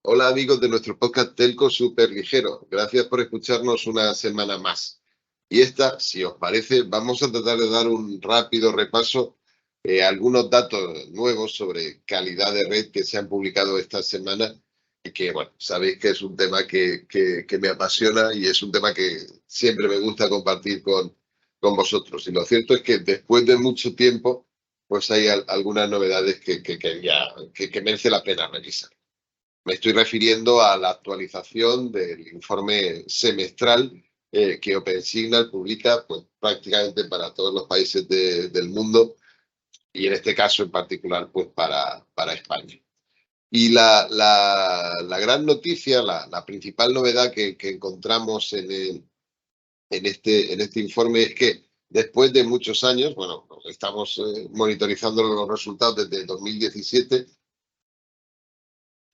Hola amigos de nuestro podcast Telco Super Ligero. Gracias por escucharnos una semana más. Y esta, si os parece, vamos a tratar de dar un rápido repaso a algunos datos nuevos sobre calidad de red que se han publicado esta semana y que, bueno, sabéis que es un tema que me apasiona y es un tema que siempre me gusta compartir con vosotros. Y lo cierto es que después de mucho tiempo, pues hay algunas novedades que merece la pena revisar. Me estoy refiriendo a la actualización del informe semestral que OpenSignal publica pues, prácticamente para todos los países del mundo y en este caso en particular pues, para España. Y la gran noticia, la principal novedad que encontramos en este informe es que después de muchos años, bueno, estamos monitorizando los resultados desde 2017,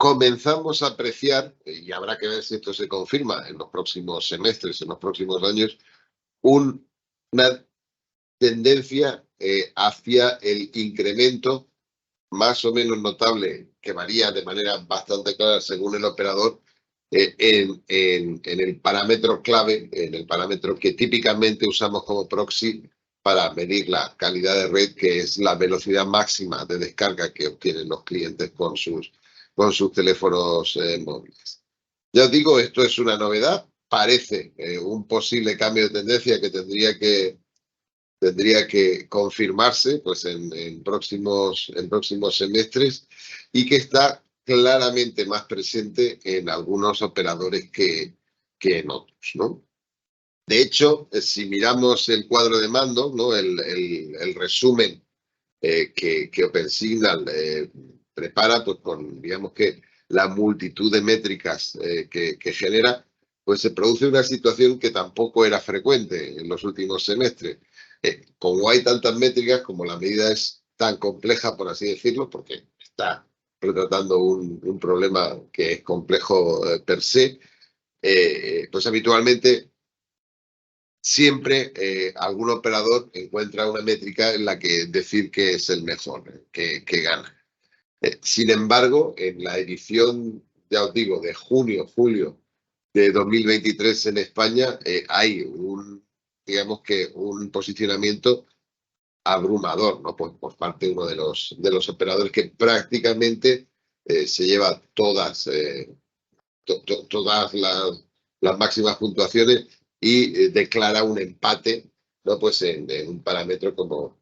comenzamos a apreciar, y habrá que ver si esto se confirma en los próximos semestres, en los próximos años, una tendencia hacia el incremento más o menos notable, que varía de manera bastante clara según el operador, en el parámetro clave, en el parámetro que típicamente usamos como proxy para medir la calidad de red, que es la velocidad máxima de descarga que obtienen los clientes con sus teléfonos móviles. Ya os digo, esto es una novedad, parece un posible cambio de tendencia que tendría que confirmarse pues, en próximos semestres y que está claramente más presente en algunos operadores que en otros, ¿no? De hecho, si miramos el cuadro de mando, ¿no? El resumen que OpenSignal prepara, pues con, digamos que la multitud de métricas que genera, pues se produce una situación que tampoco era frecuente en los últimos semestres. Como hay tantas métricas, como la medida es tan compleja, por así decirlo, porque está retratando un problema que es complejo per se, pues habitualmente siempre algún operador encuentra una métrica en la que decir que es el mejor, que gana. Sin embargo, en la edición, ya os digo, de junio-julio de 2023 en España, hay digamos que un posicionamiento abrumador, ¿no? Por parte de uno de los operadores que prácticamente se lleva todas las máximas puntuaciones y declara un empate, ¿no? Pues en un parámetro como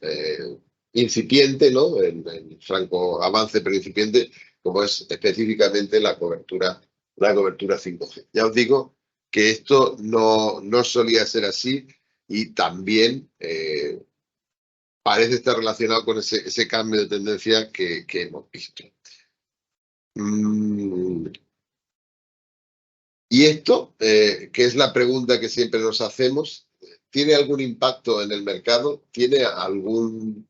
eh, incipiente, ¿no? En franco avance, pero incipiente, como es específicamente la cobertura 5G. Ya os digo que esto no solía ser así y también parece estar relacionado con ese cambio de tendencia que hemos visto. Mm, Y esto, que es la pregunta que siempre nos hacemos, ¿tiene algún impacto en el mercado? ¿Tiene algún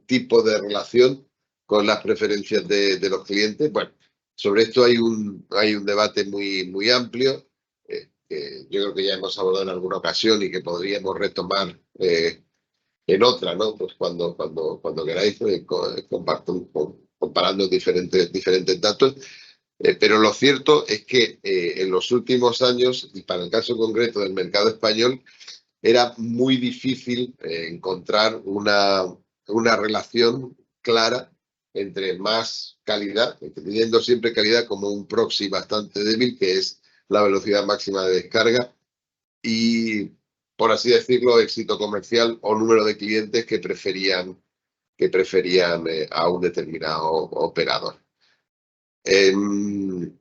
tipo de relación con las preferencias de los clientes? Bueno, sobre esto hay un debate muy amplio, que yo creo que ya hemos abordado en alguna ocasión y que podríamos retomar en otra, ¿no? Pues cuando queráis, comparando diferentes datos. Pero lo cierto es que en los últimos años, y para el caso concreto del mercado español, era muy difícil encontrar una relación clara entre más calidad, entendiendo siempre calidad como un proxy bastante débil, que es la velocidad máxima de descarga, y, por así decirlo, éxito comercial o número de clientes que preferían a un determinado operador. Em,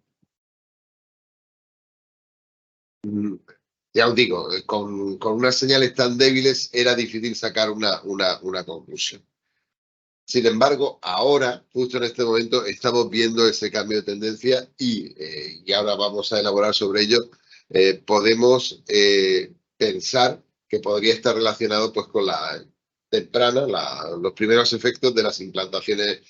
Mm, Ya os digo, con unas señales tan débiles era difícil sacar una conclusión. Sin embargo, ahora, justo en este momento, estamos viendo ese cambio de tendencia y ahora vamos a elaborar sobre ello. Podemos pensar que podría estar relacionado pues, con la temprana, los primeros efectos de las implantaciones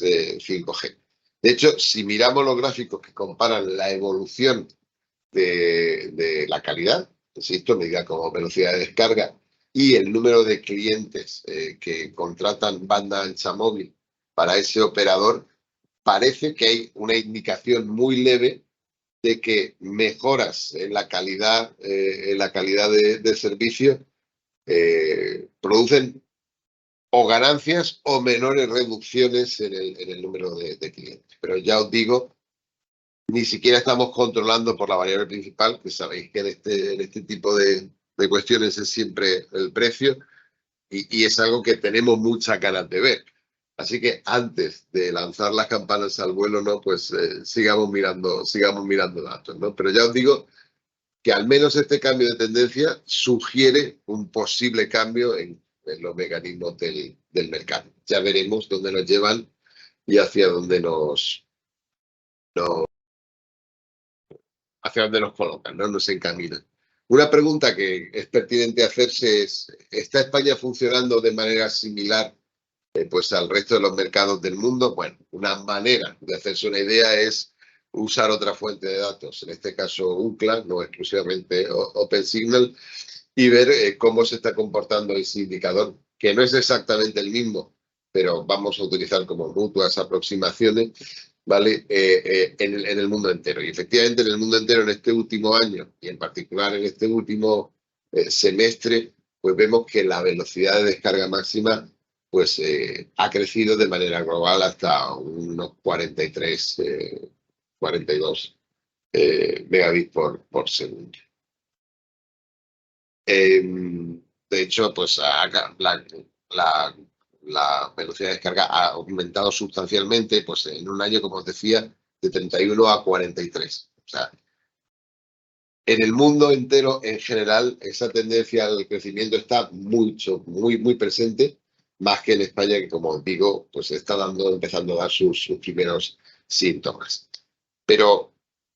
5G. De hecho, si miramos los gráficos que comparan la evolución de la calidad, insisto, medida como velocidad de descarga y el número de clientes que contratan banda ancha móvil para ese operador, parece que hay una indicación muy leve de que mejoras en la calidad de servicio producen o ganancias o menores reducciones en el número de clientes. Pero ya os digo, ni siquiera estamos controlando por la variable principal, que sabéis que en este tipo de cuestiones es siempre el precio, y es algo que tenemos muchas ganas de ver. Así que antes de lanzar las campanas al vuelo, ¿no? Pues sigamos mirando datos, ¿no? Pero ya os digo que al menos este cambio de tendencia sugiere un posible cambio en los mecanismos del mercado. Ya veremos dónde nos llevan y hacia dónde nos colocan, ¿no? Nos encaminan. Una pregunta que es pertinente hacerse es, ¿está España funcionando de manera similar pues al resto de los mercados del mundo? Bueno, una manera de hacerse una idea es usar otra fuente de datos, en este caso UCLA, no exclusivamente OpenSignal, y ver cómo se está comportando ese indicador, que no es exactamente el mismo, pero vamos a utilizar como mutuas aproximaciones, ¿vale? En el mundo entero. Y efectivamente en el mundo entero en este último año, y en particular en este último semestre, pues vemos que la velocidad de descarga máxima pues ha crecido de manera global hasta unos 43, 42 megabits por segundo. De hecho, pues la velocidad de descarga ha aumentado sustancialmente, pues en un año, como os decía, de 31 a 43. O sea, en el mundo entero, en general, esa tendencia al crecimiento está muy presente, más que en España, que como os digo, pues está empezando a dar sus primeros síntomas. Pero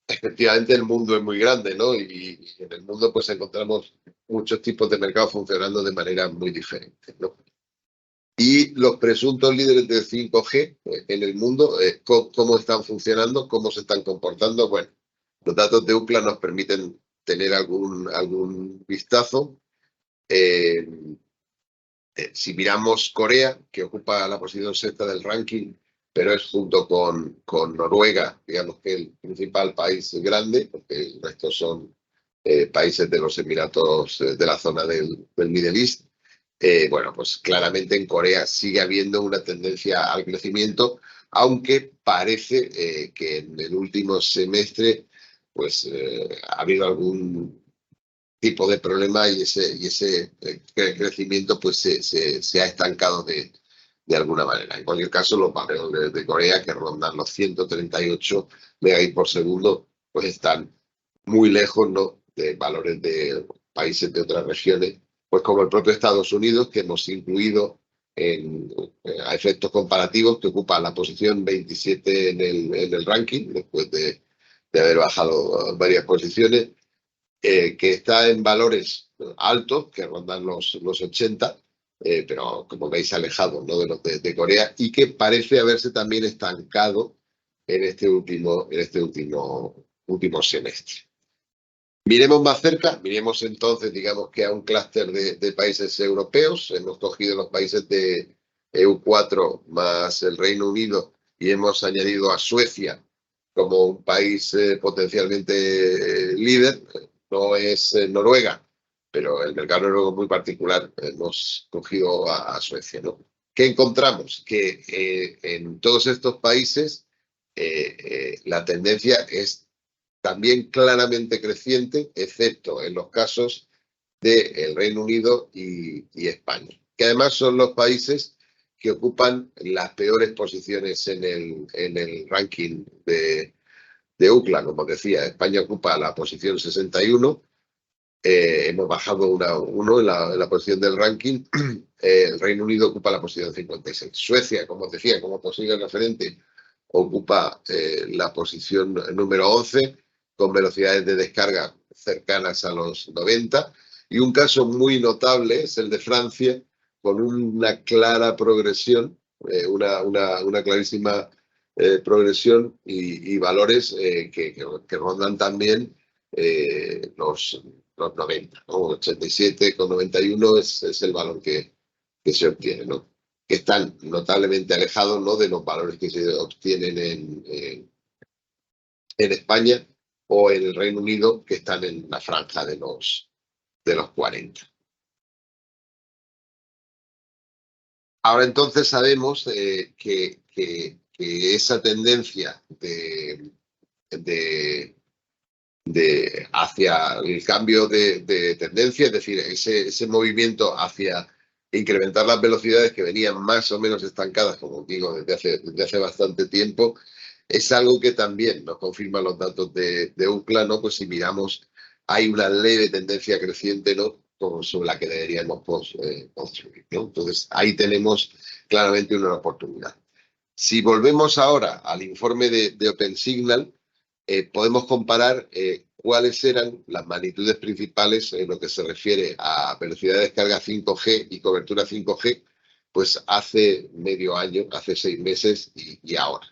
efectivamente el mundo es muy grande, ¿no? Y en el mundo pues encontramos muchos tipos de mercados funcionando de manera muy diferente, ¿no? Y los presuntos líderes del 5G en el mundo, ¿cómo están funcionando? ¿Cómo se están comportando? Bueno, los datos de UCLA nos permiten tener algún vistazo. Si miramos Corea, que ocupa la posición sexta del ranking, pero es junto con Noruega, digamos que el principal país grande, porque el resto son países de los Emiratos de la zona del Middle East. Bueno, pues claramente en Corea sigue habiendo una tendencia al crecimiento, aunque parece que en el último semestre pues ha habido algún tipo de problema y ese crecimiento pues se ha estancado de alguna manera. En cualquier caso, los valores de Corea, que rondan los 138 megabits por segundo, pues están muy lejos, ¿no?, de valores de países de otras regiones, pues como el propio Estados Unidos, que hemos incluido a efectos comparativos, que ocupa la posición 27 en el ranking, después de haber bajado varias posiciones, que está en valores altos, que rondan los 80, pero como veis alejado, ¿no?, de los de Corea, y que parece haberse también estancado en este último semestre. Miremos más cerca, miremos entonces, digamos que a un clúster de países europeos. Hemos cogido los países de EU4 más el Reino Unido y hemos añadido a Suecia como un país potencialmente líder. No es Noruega, pero el mercado noruego es muy particular. Hemos cogido a Suecia, ¿no? ¿Qué encontramos? Que en todos estos países la tendencia es también claramente creciente, excepto en los casos del Reino Unido y España, que además son los países que ocupan las peores posiciones en el ranking de UCLA. Como decía, España ocupa la posición 61, hemos bajado uno en la posición del ranking, el Reino Unido ocupa la posición 56. Suecia, como decía, como posible referente, ocupa la posición número 11, con velocidades de descarga cercanas a los 90. Y un caso muy notable es el de Francia, con una clara progresión, una clarísima progresión y valores que rondan también los 90, ¿no? 87,91 es el valor que se obtiene, ¿no? que están notablemente alejados, ¿no?, de los valores que se obtienen en España o en el Reino Unido, que están en la franja de los 40. Ahora entonces sabemos que esa tendencia hacia el cambio de tendencia, es decir, ese movimiento hacia incrementar las velocidades que venían más o menos estancadas, como digo, desde hace bastante tiempo, es algo que también nos confirman los datos de UCLA, ¿no? Pues si miramos, hay una leve tendencia creciente, ¿no?, sobre la que deberíamos construir, ¿no? Entonces, ahí tenemos claramente una oportunidad. Si volvemos ahora al informe de OpenSignal, podemos comparar cuáles eran las magnitudes principales en lo que se refiere a velocidad de descarga 5G y cobertura 5G, pues hace medio año, hace 6 meses y ahora.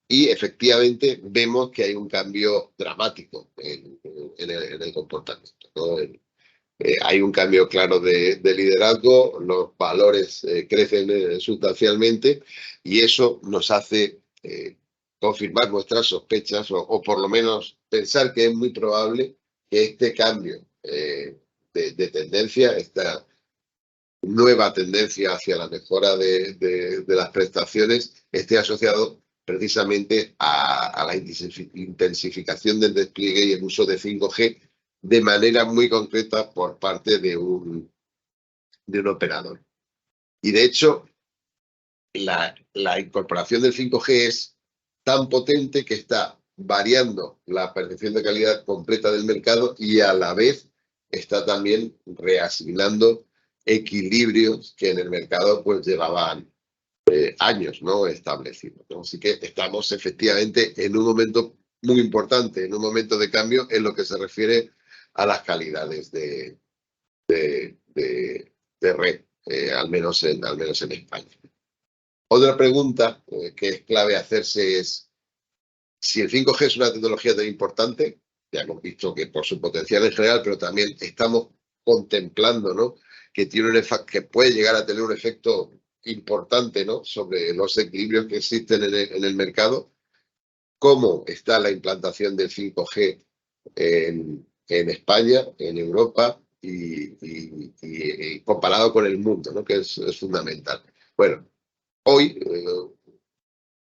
Y efectivamente vemos que hay un cambio dramático en el comportamiento, ¿no? Hay un cambio claro de liderazgo, los valores crecen sustancialmente y eso nos hace confirmar nuestras sospechas o por lo menos pensar que es muy probable que este cambio de tendencia, esta nueva tendencia hacia la mejora de las prestaciones, esté asociado precisamente a la intensificación del despliegue y el uso de 5G de manera muy concreta por parte de un operador. Y de hecho, la incorporación del 5G es tan potente que está variando la percepción de calidad completa del mercado y a la vez está también reasignando equilibrios que en el mercado pues llevaban años, ¿no?, establecidos, ¿no? Así que estamos efectivamente en un momento muy importante, en un momento de cambio en lo que se refiere a las calidades de red, al menos en España. Otra pregunta que es clave hacerse es si el 5G es una tecnología tan importante, ya hemos visto que por su potencial en general, pero también estamos contemplando, ¿no?, que que puede llegar a tener un efecto importante, ¿no?, sobre los equilibrios que existen en el mercado. ¿Cómo está la implantación del 5G en España, en Europa y comparado con el mundo, ¿no?, que es fundamental? Bueno, hoy,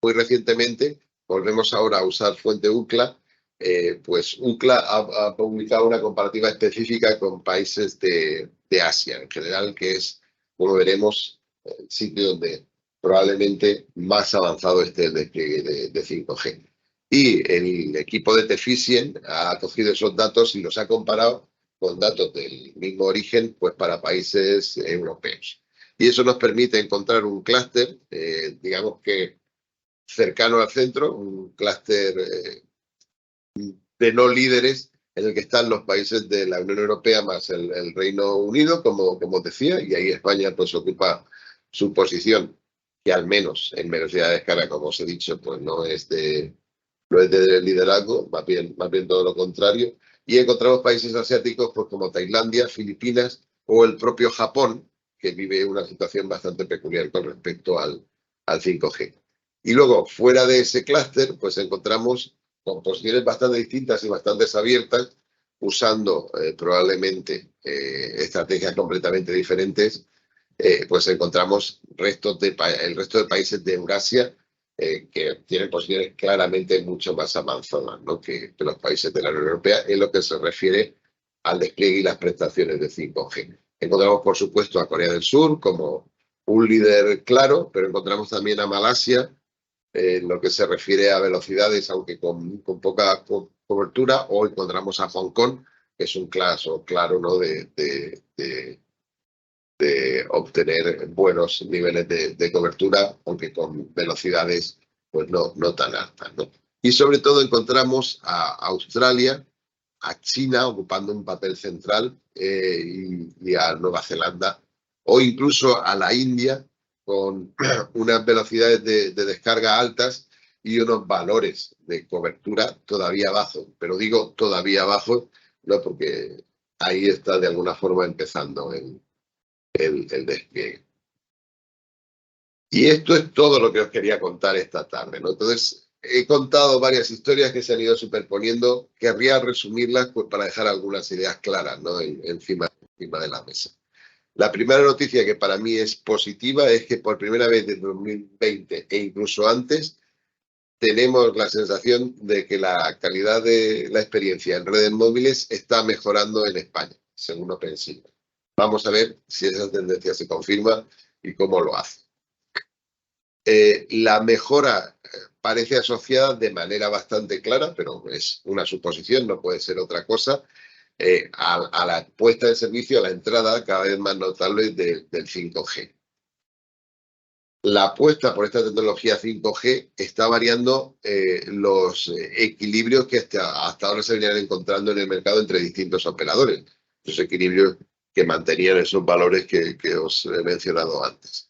muy recientemente, volvemos ahora a usar fuente UCLA, pues UCLA ha publicado una comparativa específica con países de Asia en general, que es, como veremos, el sitio donde probablemente más avanzado esté el despliegue de 5G. Y el equipo de Tefisien ha cogido esos datos y los ha comparado con datos del mismo origen, pues para países europeos. Y eso nos permite encontrar un clúster, digamos que cercano al centro, un clúster de no líderes en el que están los países de la Unión Europea más el Reino Unido, como decía, y ahí España pues ocupa su posición, que al menos en velocidad de descarga, como os he dicho, pues no es de liderazgo, más bien todo lo contrario. Y encontramos países asiáticos pues como Tailandia, Filipinas o el propio Japón, que vive una situación bastante peculiar con respecto al 5G. Y luego, fuera de ese clúster, pues encontramos composiciones bastante distintas y bastante abiertas, usando probablemente estrategias completamente diferentes, pues encontramos el resto de países de Eurasia que tienen posiciones claramente mucho más avanzadas, ¿no?, que los países de la Unión Europea en lo que se refiere al despliegue y las prestaciones de 5G. Encontramos, por supuesto, a Corea del Sur como un líder claro, pero encontramos también a Malasia en lo que se refiere a velocidades, aunque con poca cobertura, o encontramos a Hong Kong, que es un caso claro, ¿no?, de obtener buenos niveles de cobertura, aunque con velocidades pues no tan altas, ¿no? Y sobre todo encontramos a Australia, a China ocupando un papel central y a Nueva Zelanda o incluso a la India con unas velocidades de descarga altas y unos valores de cobertura todavía bajos. Pero digo todavía bajos, no, porque ahí está de alguna forma empezando el despliegue. Y esto es todo lo que os quería contar esta tarde, ¿no? Entonces, he contado varias historias que se han ido superponiendo. Querría resumirlas pues, para dejar algunas ideas claras, ¿no? Encima de la mesa. La primera noticia que para mí es positiva es que por primera vez desde 2020 e incluso antes tenemos la sensación de que la calidad de la experiencia en redes móviles está mejorando en España, según OpenSignal. Vamos a ver si esa tendencia se confirma y cómo lo hace. La mejora parece asociada de manera bastante clara, pero es una suposición, no puede ser otra cosa, a la puesta en servicio, a la entrada cada vez más notable del 5G. La apuesta por esta tecnología 5G está variando los equilibrios que hasta ahora se venían encontrando en el mercado entre distintos operadores. Los equilibrios que mantenían esos valores que os he mencionado antes.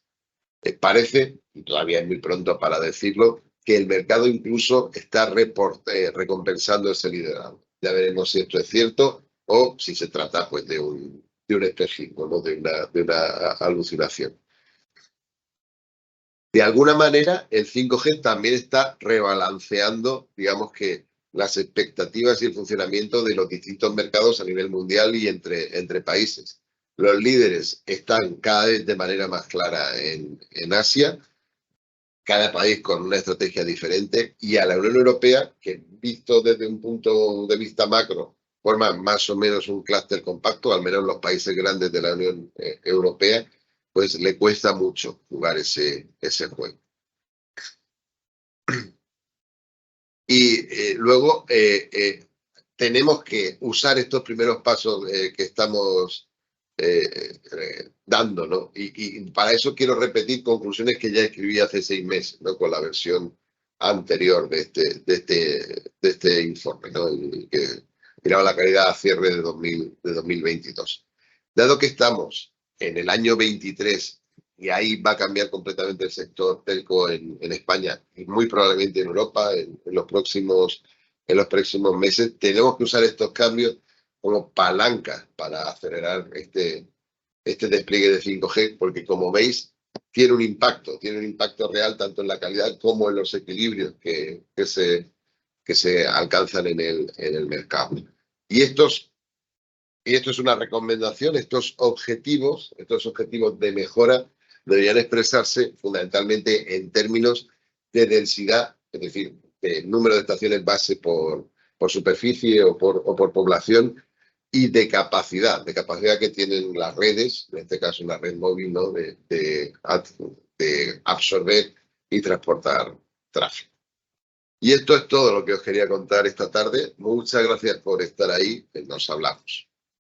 Parece, y todavía es muy pronto para decirlo, que el mercado incluso está recompensando ese liderazgo. Ya veremos si esto es cierto o si se trata pues, de un espejismo, ¿no? de una alucinación. De alguna manera, el 5G también está rebalanceando, digamos que, las expectativas y el funcionamiento de los distintos mercados a nivel mundial y entre países. Los líderes están cada vez de manera más clara en Asia, cada país con una estrategia diferente, y a la Unión Europea, que visto desde un punto de vista macro, forma más o menos un clúster compacto, al menos los países grandes de la Unión Europea, pues le cuesta mucho jugar ese juego. Y luego tenemos que usar estos primeros pasos que estamos dando, ¿no? Y para eso quiero repetir conclusiones que ya escribí hace 6 meses, ¿no? Con la versión anterior de este informe, ¿no? Que miraba la calidad a cierre de 2022. Dado que estamos en el año 23 y ahí va a cambiar completamente el sector telco en España y muy probablemente en Europa en los próximos meses, tenemos que usar estos cambios como palanca para acelerar este despliegue de 5G, porque como veis, tiene un impacto real tanto en la calidad como en los equilibrios que se alcanzan en el mercado. Y esto es una recomendación, estos objetivos de mejora deberían expresarse fundamentalmente en términos de densidad, es decir, de número de estaciones base por superficie o por población, y de capacidad que tienen las redes, en este caso una red móvil, ¿no? de absorber y transportar tráfico. Y esto es todo lo que os quería contar esta tarde. Muchas gracias por estar ahí. Nos hablamos.